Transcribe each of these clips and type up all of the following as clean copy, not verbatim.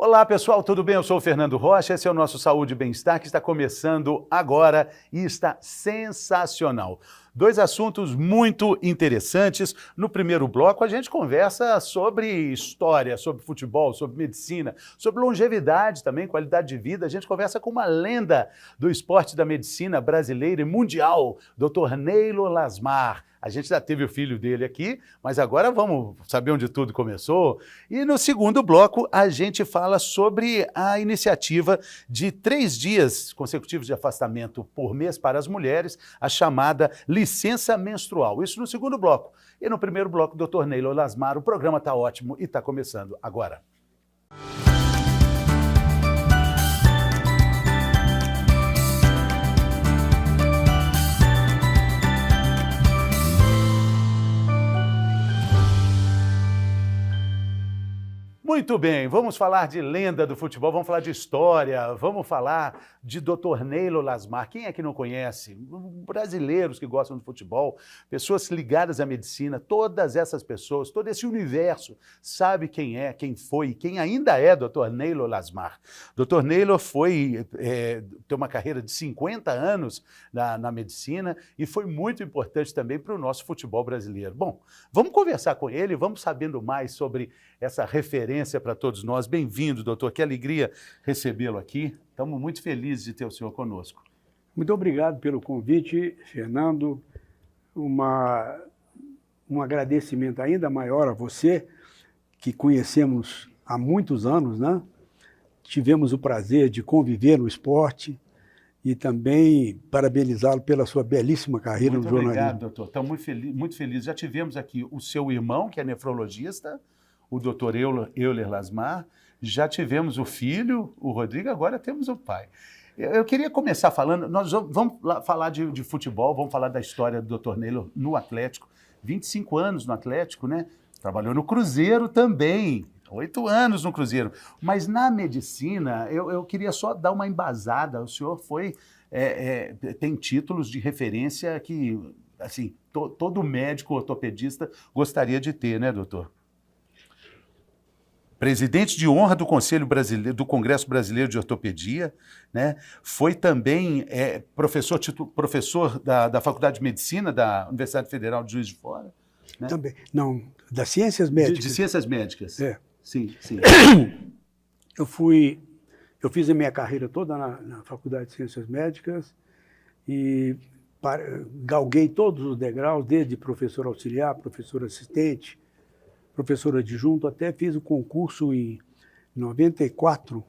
Olá pessoal, tudo bem? Eu sou o Fernando Rocha, esse é o nosso Saúde e Bem-Estar que está começando agora e está sensacional. Dois assuntos muito interessantes. No primeiro bloco a gente conversa sobre história, sobre futebol, sobre medicina, sobre longevidade também, qualidade de vida. A gente conversa com uma lenda do esporte da medicina brasileira e mundial, Dr. Neilo Lasmar. A gente já teve o filho dele aqui, mas agora vamos saber onde tudo começou. E no segundo bloco, a gente fala sobre a iniciativa de 3 dias consecutivos de afastamento por mês para as mulheres, a chamada licença menstrual. Isso no segundo bloco. E no primeiro bloco, Dr. Neilo Lasmar, o programa está ótimo e está começando agora. Muito bem, vamos falar de lenda do futebol, vamos falar de história, vamos falar de Dr. Neilo Lasmar. Quem é que não conhece? Brasileiros que gostam de futebol, pessoas ligadas à medicina, todas essas pessoas, todo esse universo sabe quem é, quem foi, quem ainda é Dr. Neilo Lasmar. Dr. Neilo tem uma carreira de 50 anos na medicina e foi muito importante também para o nosso futebol brasileiro. Bom, vamos conversar com ele, vamos sabendo mais sobre essa referência para todos nós. Bem-vindo, doutor. Que alegria recebê-lo aqui. Estamos muito felizes de ter o senhor conosco. Muito obrigado pelo convite, Fernando. Um agradecimento ainda maior a você, que conhecemos há muitos anos, né? Tivemos o prazer de conviver no esporte e também parabenizá-lo pela sua belíssima carreira no jornalismo. Muito obrigado, doutor. Estamos muito felizes. Já tivemos aqui o seu irmão, que é nefrologista, o doutor Euler Lasmar, já tivemos o filho, o Rodrigo, agora temos o pai. Eu queria começar falando, nós vamos falar de futebol, vamos falar da história do doutor Neilo no Atlético, 25 anos no Atlético, né? Trabalhou no Cruzeiro também, 8 anos no Cruzeiro. Mas na medicina, eu queria só dar uma embasada, o senhor tem títulos de referência que, assim, todo médico ortopedista gostaria de ter, né, doutor? Presidente de honra do Conselho Brasileiro, do Congresso Brasileiro de Ortopedia, né? Foi também professor da Faculdade de Medicina da Universidade Federal de Juiz de Fora. Né? Também, não, das Ciências Médicas. De Ciências Médicas. É. Sim, sim. Eu fiz a minha carreira toda na Faculdade de Ciências Médicas e galguei todos os degraus, desde professor auxiliar, professor assistente, professor adjunto, até fiz o concurso em 94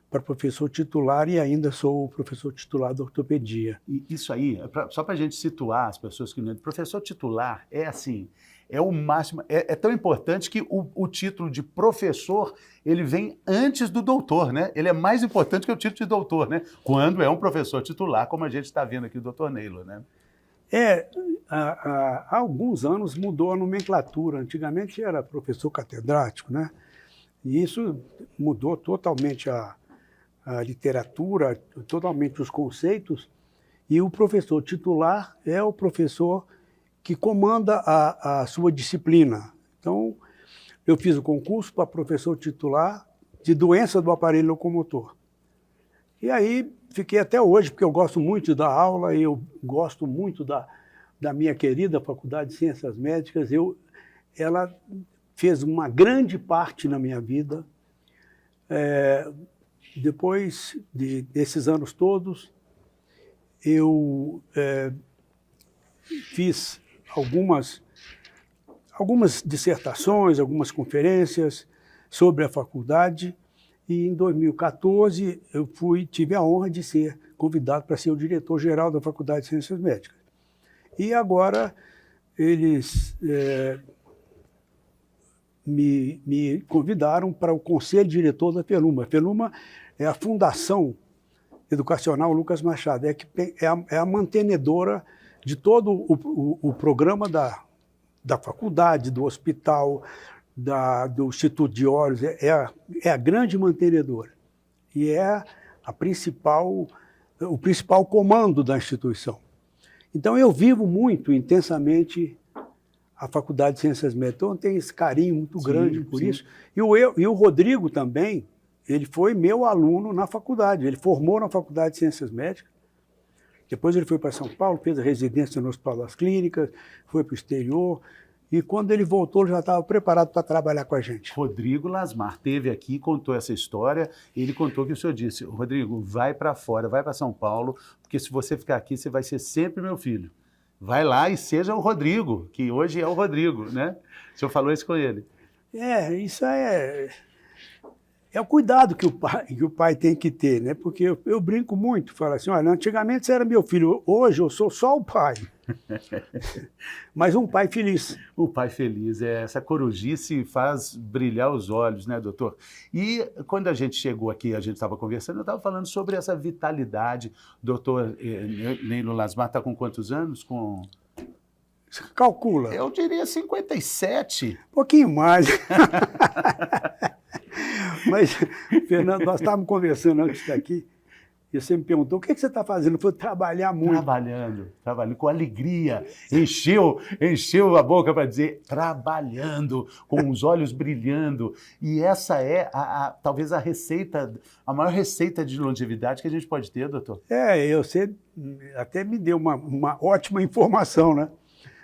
para professor titular e ainda sou o professor titular da ortopedia. E isso aí, só para a gente situar as pessoas que não... Professor titular é assim, é o máximo, é tão importante que o título de professor, ele vem antes do doutor, né? Ele é mais importante que o título de doutor, né? Quando é um professor titular, como a gente está vendo aqui o doutor Neilo, né? Há alguns anos mudou a nomenclatura. Antigamente era professor catedrático, né? E isso mudou totalmente a literatura, totalmente os conceitos. E o professor titular é o professor que comanda a sua disciplina. Então, eu fiz o concurso para professor titular de doença do aparelho locomotor. E aí fiquei até hoje, porque eu gosto muito da aula e eu gosto muito da minha querida Faculdade de Ciências Médicas. Ela fez uma grande parte na minha vida. Depois desses anos todos, eu fiz algumas dissertações, algumas conferências sobre a faculdade. E em 2014 eu tive a honra de ser convidado para ser o diretor-geral da Faculdade de Ciências Médicas. E agora eles me convidaram para o conselho diretor da FELUMA. A FELUMA é a Fundação Educacional Lucas Machado, é a mantenedora de todo o programa da faculdade, do hospital, do Instituto de Olhos, é a grande mantenedora e é o principal comando da instituição. Então eu vivo muito intensamente a Faculdade de Ciências Médicas, então tem esse carinho muito grande por isso. E o Rodrigo também ele foi meu aluno na faculdade, ele formou na Faculdade de Ciências Médicas, depois ele foi para São Paulo, fez a residência no Hospital das Clínicas, foi para o exterior, e quando ele voltou, ele já estava preparado para trabalhar com a gente. Rodrigo Lasmar esteve aqui, contou essa história, ele contou que o senhor disse, Rodrigo, vai para fora, vai para São Paulo, porque se você ficar aqui, você vai ser sempre meu filho. Vai lá e seja o Rodrigo, que hoje é o Rodrigo, né? O senhor falou isso com ele. Isso é o cuidado que o pai tem que ter, né? Porque eu brinco muito, falo assim, olha, antigamente você era meu filho, hoje eu sou só o pai. Mas um pai feliz. O pai feliz, essa corujice faz brilhar os olhos, né, doutor? E quando a gente chegou aqui, a gente estava conversando, eu estava falando sobre essa vitalidade. Doutor Neilo Lasmar está com quantos anos? Calcula. Eu diria 57. Um pouquinho mais. Mas, Fernando, nós estávamos conversando antes daqui, e você me perguntou, o que você está fazendo? Eu falei, trabalhar muito. Trabalhando com alegria. Encheu a boca para dizer, trabalhando, com os olhos brilhando. E essa é, talvez, a maior receita de longevidade que a gente pode ter, doutor. Você até me deu uma ótima informação, né?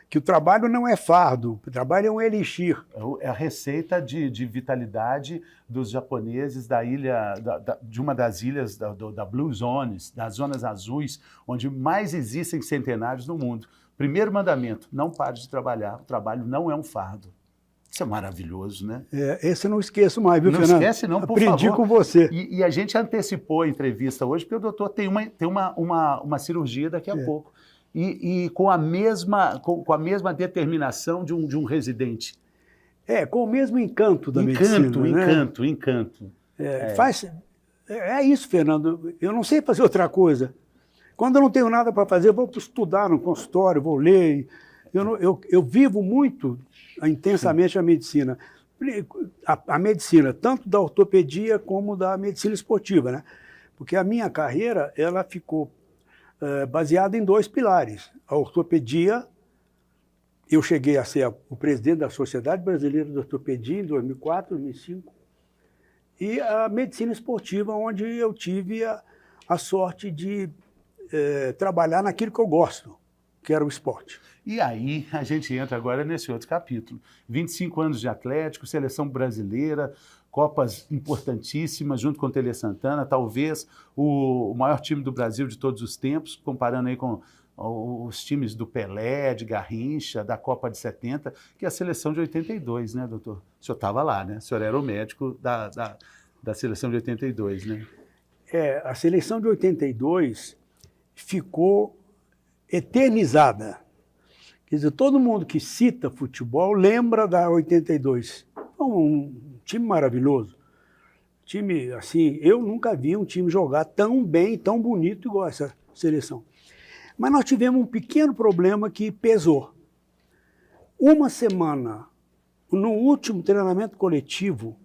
Que o trabalho não é fardo, o trabalho é um elixir. É a receita de vitalidade dos japoneses da ilha, de uma das ilhas da Blue Zones, das zonas azuis, onde mais existem centenários no mundo. Primeiro mandamento, não pare de trabalhar, o trabalho não é um fardo. Isso é maravilhoso, né? Esse eu não esqueço mais, viu, Fernando? Não esquece não, por favor. Aprendi com você. E a gente antecipou a entrevista hoje, porque o doutor tem uma cirurgia daqui a pouco. E com a mesma determinação de um residente. Com o mesmo encanto da medicina. Encanto. É isso, Fernando. Eu não sei fazer outra coisa. Quando eu não tenho nada para fazer, eu vou estudar no consultório, vou ler. Eu vivo muito, intensamente, a medicina. A medicina, tanto da ortopedia como da medicina esportiva, né? Porque a minha carreira, ela ficou baseada em 2 pilares. A ortopedia, eu cheguei a ser o presidente da Sociedade Brasileira de Ortopedia em 2004, 2005, e a medicina esportiva, onde eu tive a sorte de trabalhar naquilo que eu gosto, que era o esporte. E aí a gente entra agora nesse outro capítulo. 25 anos de Atlético, seleção brasileira, Copas importantíssimas, junto com o Tele Santana, talvez o maior time do Brasil de todos os tempos, comparando aí com os times do Pelé, de Garrincha, da Copa de 70, que é a seleção de 82, né, doutor? O senhor estava lá, né? O senhor era o médico da seleção de 82, né? A seleção de 82 ficou eternizada. Quer dizer, todo mundo que cita futebol lembra da 82. Um time maravilhoso. Time, assim, eu nunca vi um time jogar tão bem, tão bonito igual essa seleção. Mas nós tivemos um pequeno problema que pesou. Uma semana, no último treinamento coletivo,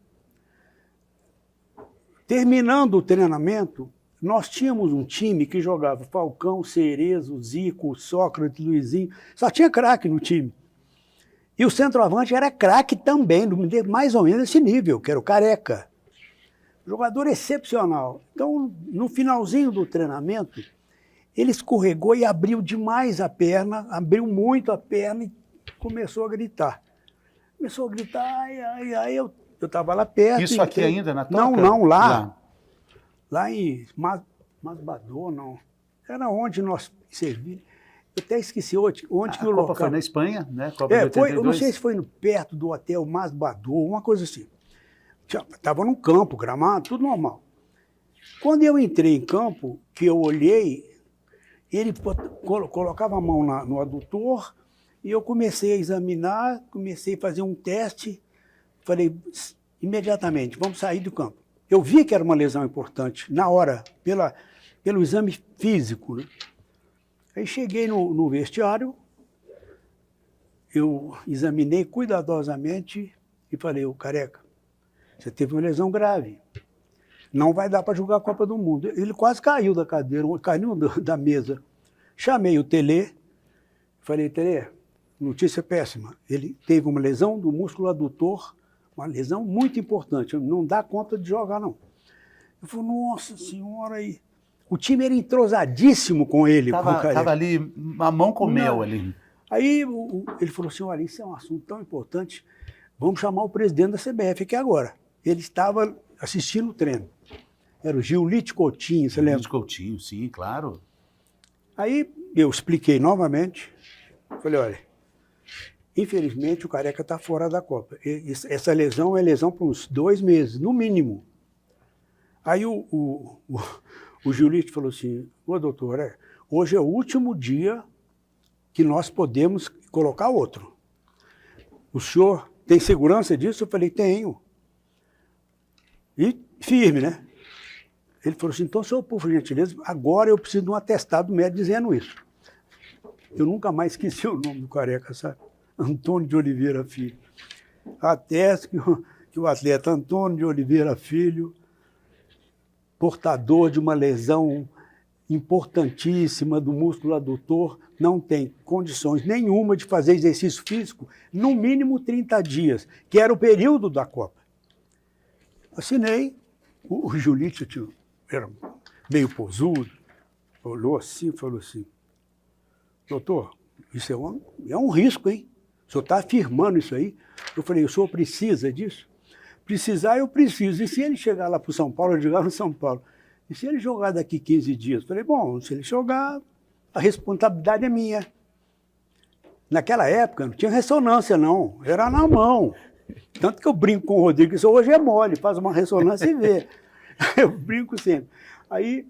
terminando o treinamento, nós tínhamos um time que jogava Falcão, Cerezo, Zico, Sócrates, Luizinho, só tinha craque no time. E o centroavante era craque também, mais ou menos esse nível, que era o Careca. Jogador excepcional. Então, no finalzinho do treinamento, ele escorregou e abriu demais a perna, abriu muito a perna e começou a gritar. Começou a gritar, aí eu estava lá perto. Isso aqui ainda na Toca? Não, lá. Lá em Masbador, não. Era onde nós servíamos. Eu até esqueci onde que o local... A Copa foi na Espanha, né? Copa de 82. Eu não sei se foi perto do hotel Masbador, uma coisa assim. Estava num campo, gramado, tudo normal. Quando eu entrei em campo, que eu olhei, ele colocava a mão no adutor e eu comecei a examinar, comecei a fazer um teste. Falei, imediatamente, vamos sair do campo. Eu vi que era uma lesão importante, na hora, pelo exame físico, né? Aí cheguei no vestiário, eu examinei cuidadosamente e falei, Careca, você teve uma lesão grave, não vai dar para jogar a Copa do Mundo. Ele quase caiu da cadeira, caiu da mesa. Chamei o Tele, falei, Tele, notícia péssima, ele teve uma lesão do músculo adutor, uma lesão muito importante, não dá conta de jogar não. Eu falei, nossa senhora, aí. O time era entrosadíssimo com ele. Tava ali, a mão com mel ali. Aí ele falou assim, olha, isso é um assunto tão importante, vamos chamar o presidente da CBF aqui agora. Ele estava assistindo o treino. Era o Giulito Coutinho, você lembra? Giulito Coutinho, sim, claro. Aí eu expliquei novamente, falei, olha, infelizmente o Careca está fora da Copa. Essa lesão é lesão por uns 2 meses, no mínimo. Aí o Giulito falou assim, ô doutor, hoje é o último dia que nós podemos colocar outro. O senhor tem segurança disso? Eu falei, tenho. E firme, né? Ele falou assim, então, senhor, por gentileza, agora eu preciso de um atestado médico dizendo isso. Eu nunca mais esqueci o nome do Careca, sabe? Antônio de Oliveira Filho. Atesta que o atleta Antônio de Oliveira Filho, portador de uma lesão importantíssima do músculo adutor, não tem condições nenhuma de fazer exercício físico, no mínimo 30 dias, que era o período da Copa. Assinei, o Giulito era meio posudo, olhou assim e falou assim, doutor, isso é um risco, hein? O senhor está afirmando isso aí? Eu falei, o senhor precisa disso? Precisar, eu preciso. E se ele chegar lá para o São Paulo, eu jogar no São Paulo? E se ele jogar daqui 15 dias? Eu falei, bom, se ele jogar, a responsabilidade é minha. Naquela época não tinha ressonância, não. Era na mão. Tanto que eu brinco com o Rodrigo, isso hoje é mole, faz uma ressonância e vê. Eu brinco sempre. Aí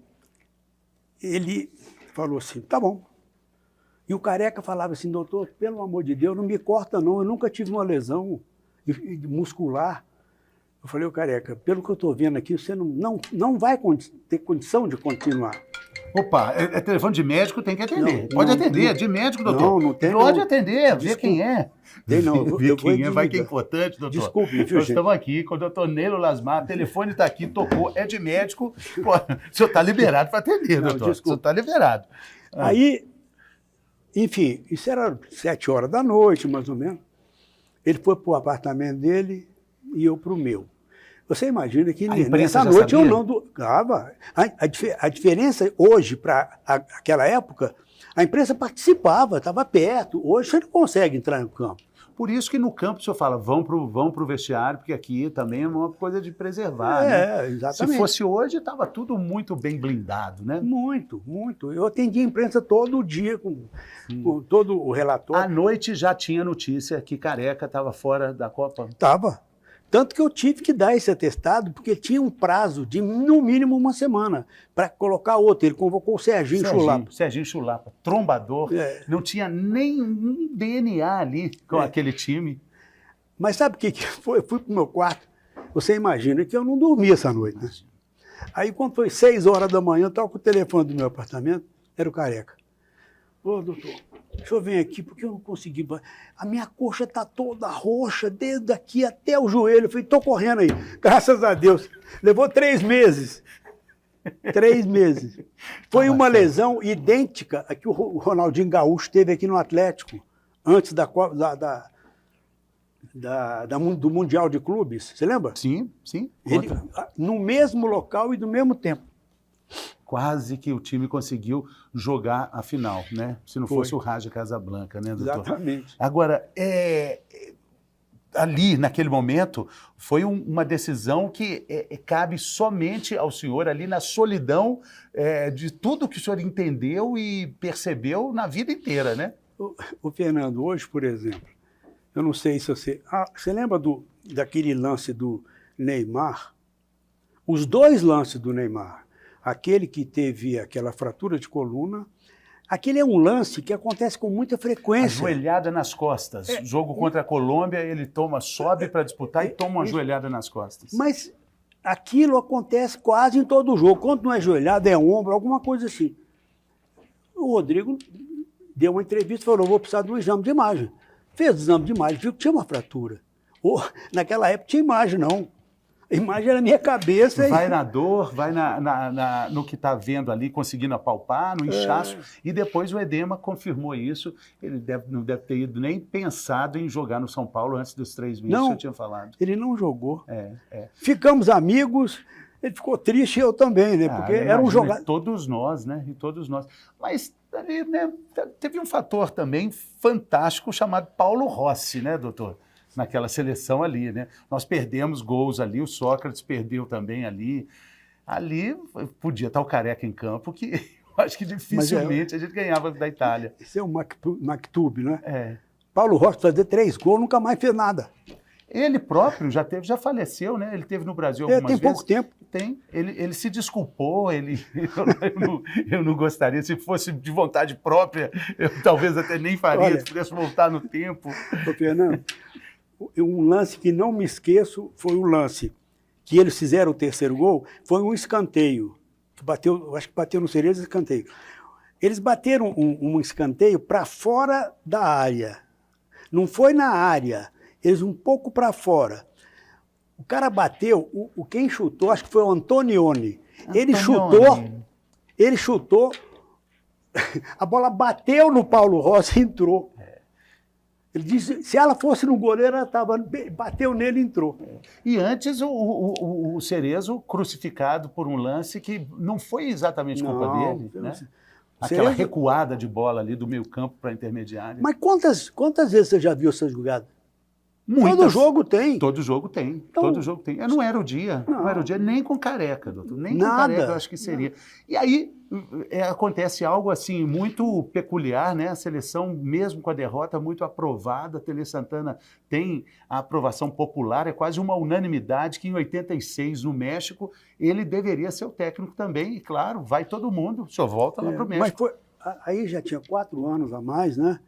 ele falou assim, tá bom. E o Careca falava assim, doutor, pelo amor de Deus, não me corta não, eu nunca tive uma lesão muscular. Eu falei, ô Careca, pelo que eu estou vendo aqui, você não vai ter condição de continuar. Opa, é telefone de médico, tem que atender. Pode atender, de médico, doutor. Não tem. Pode atender, ver quem é. Tem não. Ver quem é, vai que é importante, doutor. Desculpe, viu, Nós gente? estamos aqui com o doutor Neilo Lasmar, o telefone está aqui, tocou, é de médico. Pô, o senhor está liberado para atender, doutor. O senhor está liberado. Aí, enfim, isso era 7 horas da noite, mais ou menos. Ele foi para o apartamento dele e eu para o meu. Você imagina que nessa noite eu não dava. A diferença hoje para aquela época, a imprensa participava, estava perto. Hoje você não consegue entrar no campo. Por isso que no campo o senhor fala, vão pro vestiário, porque aqui também é uma coisa de preservar, né? Exatamente. Se fosse hoje, estava tudo muito bem blindado, né? Muito, muito. Eu atendia a imprensa todo dia com todo o relatório. À noite já tinha notícia que Careca estava fora da Copa? Estava. Tanto que eu tive que dar esse atestado, porque tinha um prazo de, no mínimo, 1 semana para colocar outro. Ele convocou o Serginho Chulapa. Serginho Chulapa, trombador. Não tinha nenhum DNA ali com aquele time. Mas sabe o que foi? Eu fui para o meu quarto. Você imagina que eu não dormi essa noite, né? Aí, quando foi 6 horas da manhã, eu estava com o telefone do meu apartamento, era o Careca. Ô, doutor, deixa eu vir aqui, porque eu não consegui. A minha coxa está toda roxa, desde aqui até o joelho. Eu falei, estou correndo aí. Graças a Deus. Levou 3 meses. 3 meses. Foi uma lesão idêntica a que o Ronaldinho Gaúcho teve aqui no Atlético, antes do Mundial de Clubes. Você lembra? Sim, sim. Ele, no mesmo local e no mesmo tempo. Quase que o time conseguiu jogar a final, né? Se não fosse o Raja Casablanca, né, doutor? Exatamente. Agora, ali, naquele momento, foi uma decisão que cabe somente ao senhor, ali na solidão de tudo que o senhor entendeu e percebeu na vida inteira, né? O Fernando, hoje, por exemplo, eu não sei se você... você lembra daquele lance do Neymar? Os 2 lances do Neymar. Aquele que teve aquela fratura de coluna, aquele é um lance que acontece com muita frequência. Ajoelhada nas costas. Jogo contra a Colômbia, ele sobe para disputar e toma uma ajoelhada nas costas. Mas aquilo acontece quase em todo jogo. Quando não é ajoelhada, é ombro, alguma coisa assim. O Rodrigo deu uma entrevista e falou, vou precisar de um exame de imagem. Fez o exame de imagem, viu que tinha uma fratura. Naquela época tinha imagem, não. A imagem era a minha cabeça. Vai na dor, vai no que está vendo ali, conseguindo apalpar, no inchaço. E depois o edema confirmou isso. Ele não deve ter ido nem pensado em jogar no São Paulo antes dos 3 meses que eu tinha falado. Ele não jogou. Ficamos amigos. Ele ficou triste, eu também, né? Porque era um jogador... Todos nós, né? E todos nós. Mas ali, né, teve um fator também fantástico chamado Paulo Rossi, né, doutor? Naquela seleção ali, né? Nós perdemos gols ali, o Sócrates perdeu também ali. Ali podia estar o Careca em campo, que eu acho que dificilmente a gente ganhava da Itália. Esse é o Maktub, né? É. Paulo Rossi fazer 3 gols, nunca mais fez nada. Ele próprio já faleceu, né? Ele esteve no Brasil algumas vezes. Tem pouco tempo. Tem. Ele se desculpou, eu não gostaria, se fosse de vontade própria, eu talvez até nem faria, Olha, se pudesse voltar no tempo. Ô, Fernando, um lance que não me esqueço foi o lance que eles fizeram o 3º gol, foi um escanteio, que bateu, acho que bateu no Cerezo, escanteio. Eles bateram um escanteio para fora da área, não foi na área, eles um pouco para fora. O cara bateu, quem chutou, acho que foi o Antonioni. Ele chutou, a bola bateu no Paulo Rossi e entrou. Ele disse, se ela fosse no goleiro, bateu nele e entrou. E antes o Cerezo crucificado por um lance que não foi exatamente culpa dele, né? Aquela recuada de bola ali do meio campo para a intermediária. Mas quantas vezes você já viu essa jogada? Muitas. Todo jogo tem. Todo jogo tem. Então, todo jogo tem. Não era o dia. Não era o dia nem com Careca, doutor. Nem com Careca eu acho que seria. E aí acontece algo assim muito peculiar, né? A seleção, mesmo com a derrota, muito aprovada. Tele Santana tem a aprovação popular, é quase uma unanimidade que em 86, no México, ele deveria ser o técnico também. E claro, vai todo mundo, só volta lá para o México. Mas aí já tinha 4 anos a mais, né?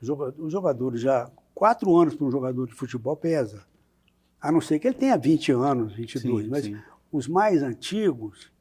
Os jogadores já... 4 anos para um jogador de futebol pesa. A não ser que ele tenha 20 anos, 22. Sim, mas sim. Os mais antigos,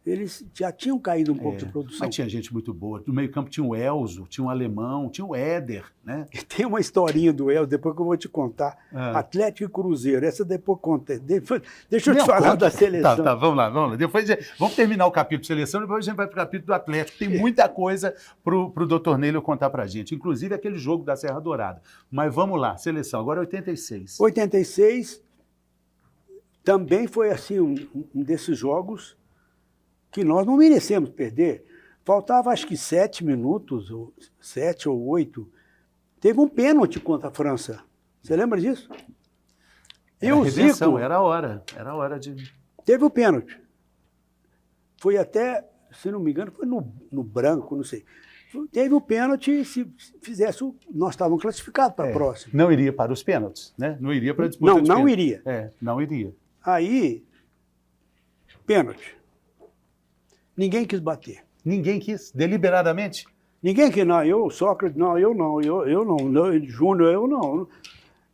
eles já tinham caído um pouco de produção. Mas tinha gente muito boa. No meio campo tinha o Elzo, tinha o Alemão, tinha o Éder, né? E tem uma historinha do Elzo, depois que eu vou te contar. Atlético e Cruzeiro, essa depois conta. Deixa eu te falar da seleção. Tá, vamos lá. Depois, vamos terminar o capítulo de seleção, depois a gente vai para o capítulo do Atlético. Tem muita coisa para o doutor Nélio contar para a gente, inclusive aquele jogo da Serra Dourada. Mas vamos lá, seleção, agora 86. 86 também foi assim um desses jogos que nós não merecemos perder. Faltava acho que 7 minutos, 7 ou 8. Teve um pênalti contra a França. Você lembra disso? E o Zico, era a hora de... Teve o pênalti. Foi até, se não me engano, foi no branco, não sei. Teve o pênalti, se fizesse, nós estávamos classificados para a próxima. Não iria para os pênaltis, né? Não iria para a disputa de não iria. Não iria. Aí, pênalti. Ninguém quis bater. Ninguém quis? Deliberadamente? Ninguém quis, não. Sócrates, não, eu não. Júnior, eu não.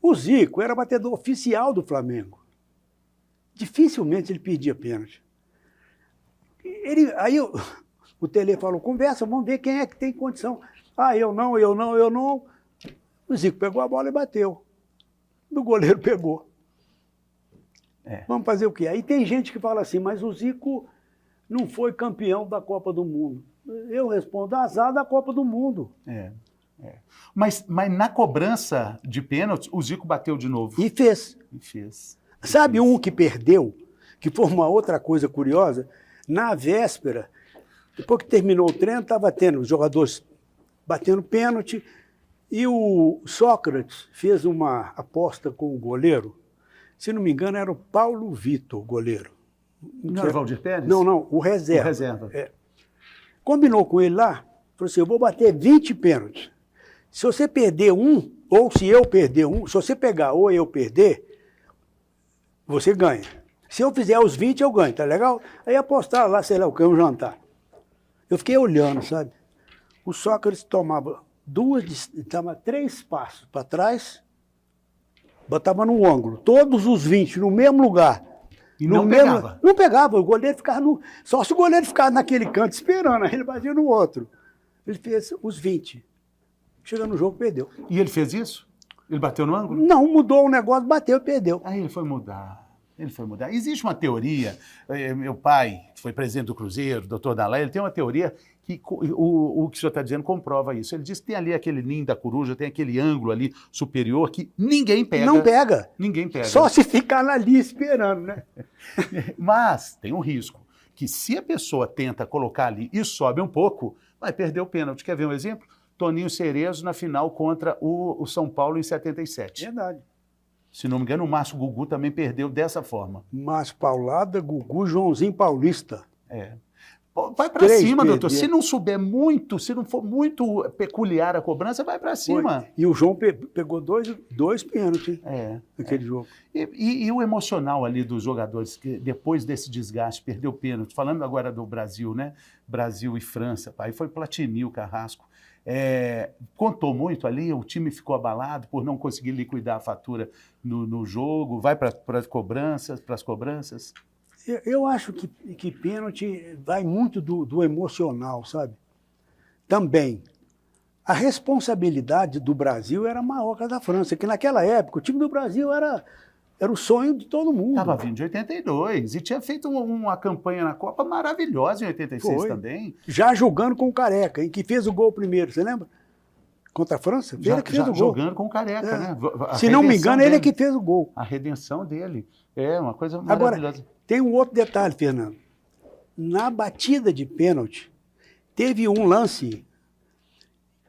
O Zico era batedor oficial do Flamengo. Dificilmente ele pedia pênalti. Aí o Tele falou, conversa, vamos ver quem é que tem condição. Eu não. O Zico pegou a bola e bateu. O goleiro pegou. Vamos fazer o quê? Aí tem gente que fala assim, mas o Zico não foi campeão da Copa do Mundo. Eu respondo, azar da Copa do Mundo. Mas na cobrança de pênaltis, o Zico bateu de novo. E fez. Sabe um que perdeu, que foi uma outra coisa curiosa? Na véspera, depois que terminou o treino, estava tendo os jogadores batendo pênalti, e o Sócrates fez uma aposta com o goleiro. Se não me engano, era o Paulo Vitor, o goleiro. Não era o Valdir Pérez? Não, o reserva. O reserva. Combinou com ele lá, falou assim, eu vou bater 20 pênaltis. Se você perder um, ou se eu perder um, se você pegar ou eu perder, você ganha. Se eu fizer os 20, eu ganho, tá legal? Aí apostaram lá, sei lá o que, um jantar. Eu fiquei olhando, sabe? O Sócrates tomava 3 passos para trás, botava no ângulo, todos os 20 no mesmo lugar. E não pegava? Não pegava, o goleiro ficava só se o goleiro ficava naquele canto esperando, aí ele batia no outro. Ele fez os 20. Chegando no jogo, perdeu. E ele fez isso? Ele bateu no ângulo? Não, mudou o negócio, bateu e perdeu. Aí ele foi mudar. Ele foi mudar. Existe uma teoria, meu pai, que foi presidente do Cruzeiro, doutor Dalai, ele tem uma teoria que o que o senhor está dizendo comprova isso. Ele diz que tem ali aquele ninho da coruja, tem aquele ângulo ali superior que ninguém pega. Não pega. Ninguém pega. Só se ficar ali esperando, né? Mas tem um risco, que se a pessoa tenta colocar ali e sobe um pouco, vai perder o pênalti. Quer ver um exemplo? Toninho Cerezo na final contra o São Paulo em 77. Verdade. Se não me engano, o Márcio Gugu também perdeu dessa forma. Márcio Paulada, Gugu, Joãozinho Paulista. É. Vai para cima, doutor. Se não souber muito, se não for muito peculiar a cobrança, vai para cima. Foi. E o João pegou dois pênaltis naquele jogo. E o emocional ali dos jogadores, que depois desse desgaste, perdeu o pênalti. Falando agora do Brasil, né? Brasil e França. Aí foi Platini, o Carrasco. Contou muito ali, o time ficou abalado por não conseguir liquidar a fatura no jogo, vai para as cobranças. Eu acho que pênalti vai muito do emocional, sabe? Também. A responsabilidade do Brasil era maior que a da França, que naquela época o time do Brasil era o sonho de todo mundo. Estava vindo de 82 e tinha feito uma campanha na Copa maravilhosa em 86 Foi. também. Já jogando com o Careca, que fez o gol primeiro, você lembra? Contra a França? Ele que fez o gol. Jogando com o Careca, né? Se não me engano, ele é que fez o gol. A redenção dele. É uma coisa maravilhosa. Agora, tem um outro detalhe, Fernando. Na batida de pênalti, teve um lance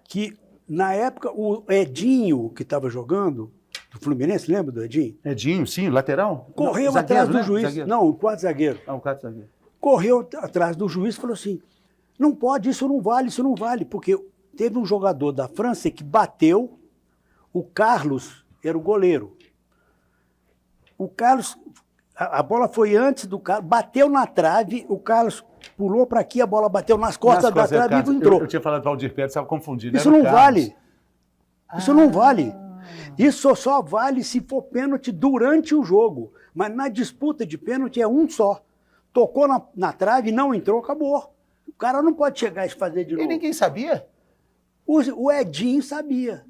que, na época, o Edinho, que estava jogando, do Fluminense, lembra do Edinho? Edinho, sim, lateral. Correu atrás do juiz. Zagueiro. Não, o quarto zagueiro. O quarto zagueiro. Correu atrás do juiz e falou assim, não pode, isso não vale, porque teve um jogador da França que bateu, o Carlos era o goleiro. O Carlos, a bola foi antes do Carlos, bateu na trave, o Carlos pulou para aqui, a bola bateu nas costas da trave e entrou. Eu tinha falado para o Aldir Pérez, estava confundido. Isso não vale. Isso não vale. Isso só vale se for pênalti durante o jogo. Mas na disputa de pênalti é um só. Tocou na trave, não entrou, acabou. O cara não pode chegar e fazer de novo. E ninguém sabia? O Edinho sabia.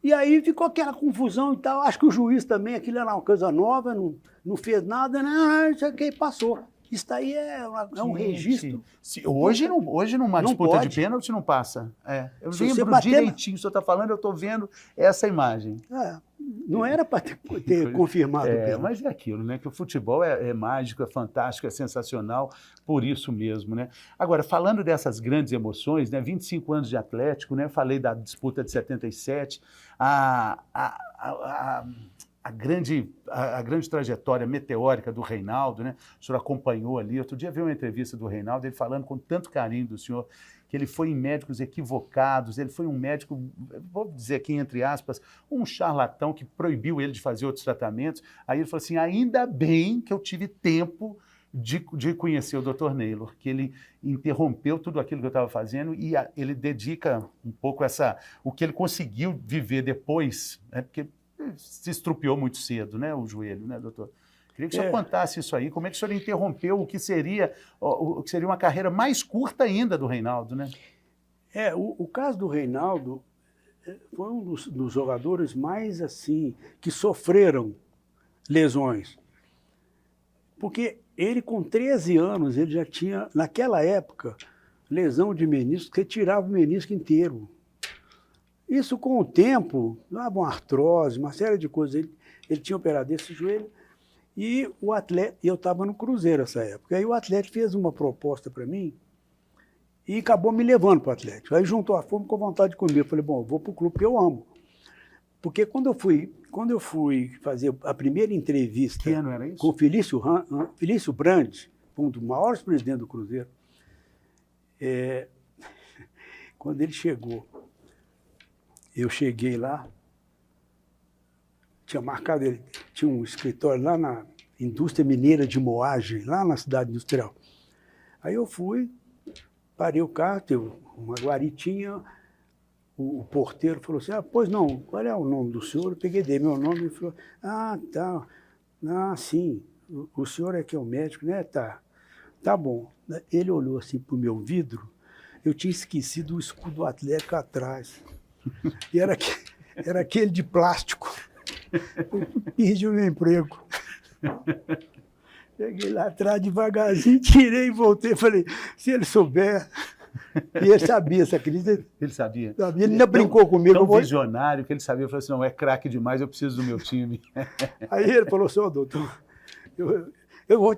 E aí ficou aquela confusão e tal. Acho que o juiz também, aquilo era uma coisa nova, não fez nada, né? Isso aqui passou. Isso aí é um registro. Hoje numa disputa de pênalti não passa. Eu lembro direitinho, o senhor está falando, eu estou vendo essa imagem. Não era para ter confirmado o pênalti. Mas é aquilo, né? Que o futebol é mágico, é fantástico, é sensacional, por isso mesmo, né? Agora, falando dessas grandes emoções, né? 25 anos de Atlético, né? Falei da disputa de 77, a grande trajetória meteórica do Reinaldo, né? O senhor acompanhou ali. Outro dia vi uma entrevista do Reinaldo, ele falando com tanto carinho do senhor, que ele foi em médicos equivocados, ele foi um médico, vou dizer aqui entre aspas, um charlatão que proibiu ele de fazer outros tratamentos. Aí ele falou assim, ainda bem que eu tive tempo de conhecer o Dr. Neylor, que ele interrompeu tudo aquilo que eu estava fazendo e ele dedica um pouco o que ele conseguiu viver depois, né? Porque se estrupiou muito cedo, né, o joelho, né, doutor? Queria que o senhor contasse isso aí, como é que o senhor interrompeu o que seria uma carreira mais curta ainda do Reinaldo, né? O caso do Reinaldo foi um dos jogadores mais, assim, que sofreram lesões. Porque ele, com 13 anos, ele já tinha, naquela época, lesão de menisco, que tirava o menisco inteiro. Isso, com o tempo, dava uma artrose, uma série de coisas. Ele tinha operado esse joelho e eu estava no Cruzeiro nessa época. Aí o Atlético fez uma proposta para mim e acabou me levando para o Atlético. Aí juntou a fome com vontade de comer. Eu falei, bom, eu vou para o clube que eu amo. Porque quando eu fui fazer a primeira entrevista que ano era isso? Com o Felício Brandt, um dos maiores presidentes do Cruzeiro, quando ele chegou, eu cheguei lá, tinha marcado, ele tinha um escritório lá na indústria mineira de Moagem, lá na cidade industrial. Aí eu fui, parei o carro, teve uma guaritinha, o porteiro falou assim, pois não, qual é o nome do senhor? Eu peguei, dei meu nome e falou, tá, sim, o senhor é que é o médico, né? Tá bom. Ele olhou assim para o meu vidro, eu tinha esquecido o escudo do Atlético atrás. E era aquele de plástico. Eu perdi o meu emprego. Cheguei lá atrás devagarzinho, tirei e voltei. Falei, se ele souber... E ele sabia, você acredita? Ele sabia? Ele ainda brincou comigo. Tão visionário que ele sabia. Falou assim, não, é craque demais, eu preciso do meu time. Aí ele falou assim, doutor,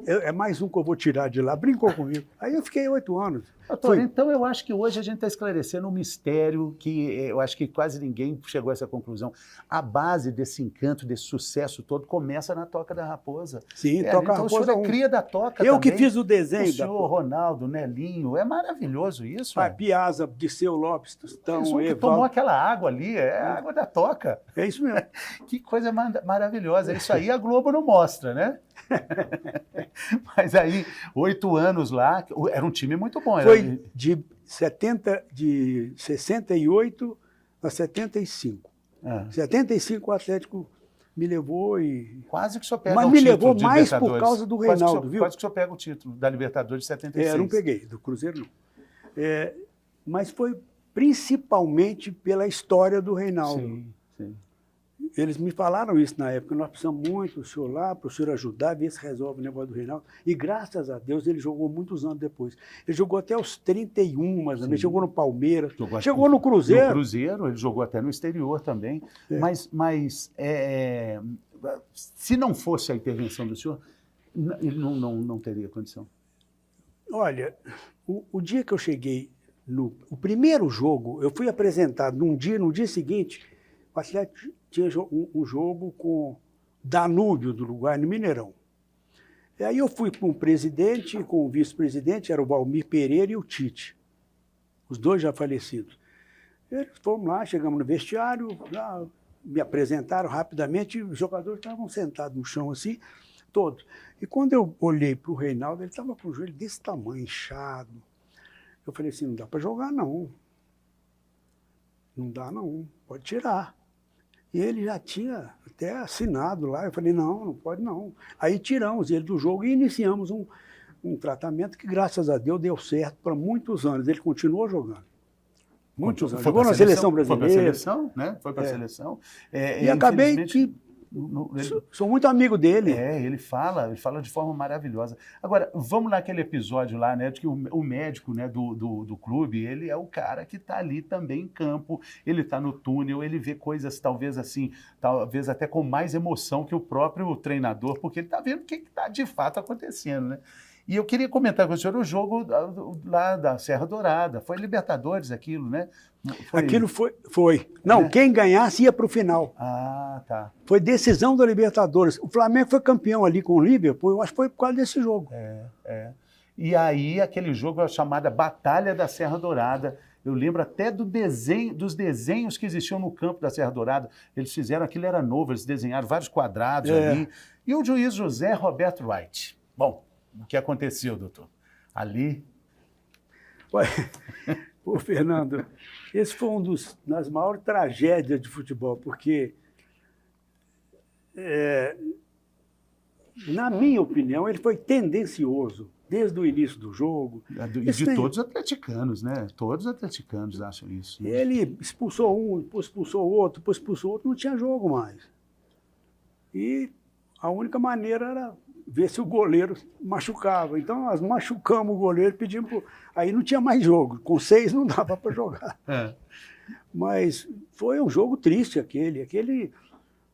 é mais um que eu vou tirar de lá. Brincou comigo. Aí eu fiquei 8 anos. Doutor, então eu acho que hoje a gente está esclarecendo um mistério que eu acho que quase ninguém chegou a essa conclusão. A base desse encanto, desse sucesso todo, começa na Toca da Raposa. Sim, Toca da Raposa. Então o senhor é cria da Toca Eu também. que fiz o desenho. O senhor Ronaldo, Nelinho, é maravilhoso isso. Pai Piazza, Dirceu Lopes, Tostão, que tomou aquela água ali, é a água da Toca. É isso mesmo. Que coisa maravilhosa. Isso aí a Globo não mostra, né? Mas aí, 8 anos lá, era um time muito bom. Foi de 68 a 75. 75 o Atlético me levou e... Quase que o senhor pega Mas o me título levou de mais por Libertadores. causa do Reinaldo, viu? Quase que o senhor pega o título da Libertadores de 76. Eu não peguei, do Cruzeiro não. Mas foi principalmente pela história do Reinaldo. Sim, sim. Eles me falaram isso na época, nós precisamos muito do senhor lá, para o senhor ajudar, ver se resolve o negócio do Reinaldo. E graças a Deus ele jogou muitos anos depois. Ele jogou até os 31, mais ou menos, jogou no Palmeiras, chegou no Cruzeiro. No Cruzeiro, ele jogou até no exterior também. Mas se não fosse a intervenção do senhor, ele não teria condição. Olha, o dia que eu cheguei, o primeiro jogo, eu fui apresentado no dia seguinte, o Atlético tinha um jogo com Danúbio do Uruguai, no Mineirão. E aí eu fui com o presidente, com o vice-presidente, era o Valmir Pereira e o Tite, os dois já falecidos. Eles fomos lá, chegamos no vestiário, lá, me apresentaram rapidamente, os jogadores estavam sentados no chão assim, todos. E quando eu olhei para o Reinaldo, ele estava com o joelho desse tamanho, inchado. Eu falei assim, não dá para jogar não. Não dá não, pode tirar. E ele já tinha até assinado lá. Eu falei, não pode não. Aí tiramos ele do jogo e iniciamos um tratamento que, graças a Deus, deu certo para muitos anos. Ele continuou jogando. Muitos anos. Jogou na seleção brasileira. Foi para a seleção, né? Foi para a seleção. E acabei que... Sou muito amigo dele. Ele fala de forma maravilhosa. Agora, vamos naquele episódio lá, né, de que o médico, né, do clube, ele é o cara que está ali também em campo, ele está no túnel, ele vê coisas talvez assim, talvez até com mais emoção que o próprio treinador, porque ele está vendo o que está de fato acontecendo, né? E eu queria comentar com o senhor o jogo lá da Serra Dourada. Foi Libertadores aquilo, né? Aquilo foi. Não, quem ganhasse ia para o final. Ah, tá. Foi decisão da Libertadores. O Flamengo foi campeão ali com o Liverpool, eu acho que foi por causa desse jogo. E aí, aquele jogo chamado Batalha da Serra Dourada. Eu lembro até dos desenhos que existiam no campo da Serra Dourada. Eles fizeram, aquilo era novo, eles desenharam vários quadrados ali. E o juiz José Roberto Wright. Bom, o que aconteceu, doutor? Ali... Ô, Fernando, esse foi das maiores tragédias de futebol, porque, na minha opinião, ele foi tendencioso desde o início do jogo. E de todos os atleticanos, né? Todos os atleticanos acham isso. Né? Ele expulsou um, depois expulsou outro, não tinha jogo mais. E a única maneira era ver se o goleiro machucava. Então, nós machucamos o goleiro, pedimos... Aí não tinha mais jogo. Com 6 não dava para jogar. Mas foi um jogo triste aquele...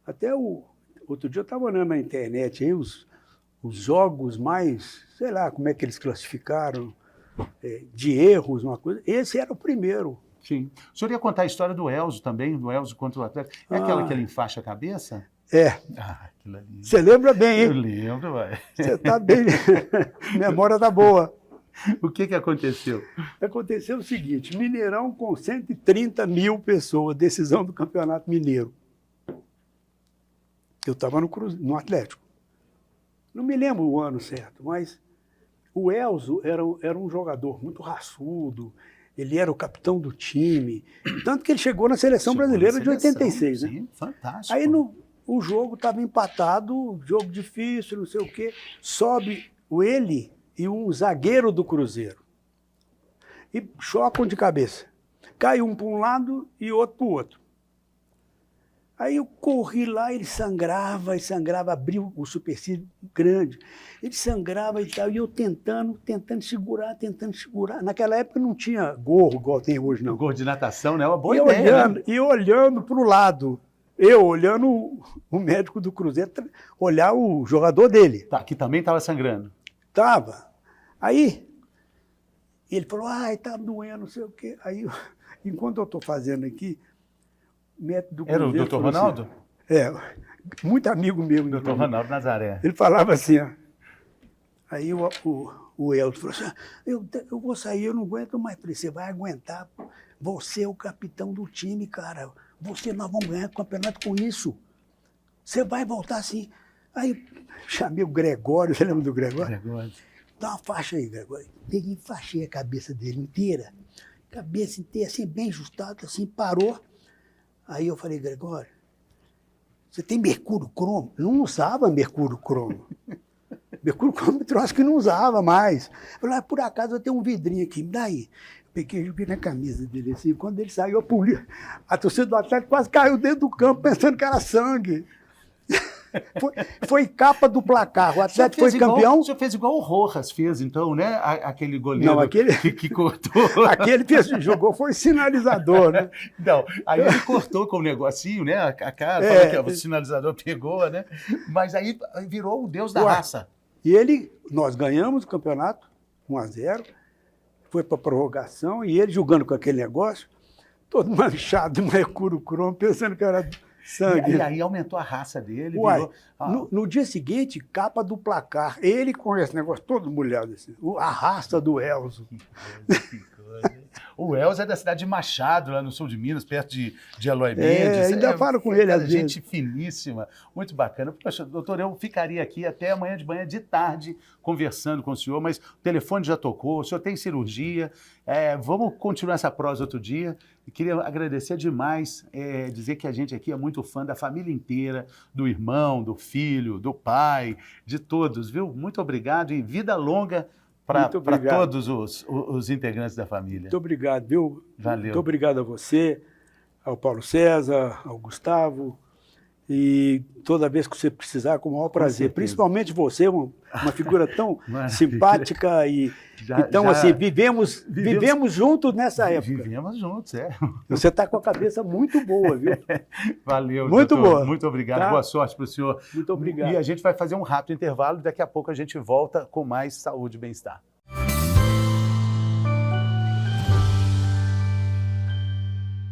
Até outro dia eu estava olhando na internet aí os jogos mais... Sei lá como é que eles classificaram, de erros, uma coisa. Esse era o primeiro. Sim. O senhor ia contar a história do Elzo também, do Elzo contra o Atlético. É aquela que ele enfaixa a cabeça? Aquilo ali. Você lembra bem, hein? Eu lembro, vai. Você está bem. Memória tá boa. O que aconteceu? Aconteceu o seguinte, Mineirão com 130 mil pessoas, decisão do Campeonato Mineiro. Eu estava no Atlético. Não me lembro o ano certo, mas o Elzo era um jogador muito raçudo, ele era o capitão do time, tanto que ele chegou na seleção brasileira de 86. Né? Sim, fantástico. Aí o jogo estava empatado, jogo difícil, não sei o quê, sobe ele e um zagueiro do Cruzeiro. E chocam de cabeça. Cai um para um lado e outro para o outro. Aí eu corri lá, ele sangrava, abriu o supercílio grande. Ele sangrava e tal, e eu tentando segurar. Naquela época não tinha gorro igual tem hoje, não. Gorro de natação, né? É uma boa E ideia, olhando, né? e olhando para o lado. Eu olhando o médico do Cruzeiro, olhar o jogador dele. Tá, que também estava sangrando. Tava. Aí, ele falou, ai, tá doendo, não sei o quê. Aí, enquanto eu estou fazendo aqui, o médico do Cruzeiro... Era o doutor Ronaldo? Assim, muito amigo meu. Doutor Ronaldo Nazaré. Ele falava assim, ó. Aí o Elton falou assim, eu vou sair, eu não aguento mais. Eu falei, você vai aguentar, você é o capitão do time, cara. Nós vamos ganhar o campeonato com isso. Você vai voltar assim. Aí chamei o Gregório, você lembra do Gregório? Gregório. Dá uma faixa aí, Gregório. Peguei e enfaixei a cabeça dele inteira. Cabeça inteira, assim, bem ajustada, assim, parou. Aí eu falei, Gregório, você tem mercúrio cromo? Eu não usava mercúrio cromo. Mercúrio cromo, eu acho que não usava mais. Eu falei, por acaso eu tenho um vidrinho aqui, me dá aí. Peguei e joguei na camisa dele assim. Quando ele saiu, a torcida do Atlético quase caiu dentro do campo pensando que era sangue. Foi capa do placar. O Atlético foi campeão. O senhor fez igual o Rojas fez, então, né? Aquele goleiro não, aquele, que cortou. Aquele que jogou foi sinalizador, né? Não, aí ele cortou com o negocinho, né? A cara, falou que o sinalizador pegou, né? Mas aí virou o deus da raça. E nós ganhamos o campeonato, 1-0. Foi para prorrogação, e ele jogando com aquele negócio, todo manchado de mercúrio cromo, pensando que era sangue. E aí aumentou a raça dele. Uai, no dia seguinte, capa do placar. Ele com esse negócio todo molhado, assim, a raça do Elzo. Que coisa. O Elzo é da cidade de Machado, lá no sul de Minas, perto de Eloy Mendes. Ainda falo com ele às vezes. Gente finíssima, muito bacana. Poxa, doutor, eu ficaria aqui até amanhã de manhã, de tarde, conversando com o senhor, mas o telefone já tocou, o senhor tem cirurgia, vamos continuar essa prosa outro dia. E queria agradecer demais, dizer que a gente aqui é muito fã da família inteira, do irmão, do filho, do pai, de todos, viu? Muito obrigado e vida longa para todos os integrantes da família. Muito obrigado, viu? Valeu. Muito obrigado a você, ao Paulo César, ao Gustavo, e toda vez que você precisar, com o maior prazer. Principalmente você, uma figura tão simpática e então, assim, vivemos juntos nessa época. Vivemos juntos, Você está com a cabeça muito boa, viu? Valeu, muito doutor. Boa. Muito obrigado. Tá? Boa sorte para o senhor. Muito obrigado. E a gente vai fazer um rápido intervalo e daqui a pouco a gente volta com mais saúde e bem-estar.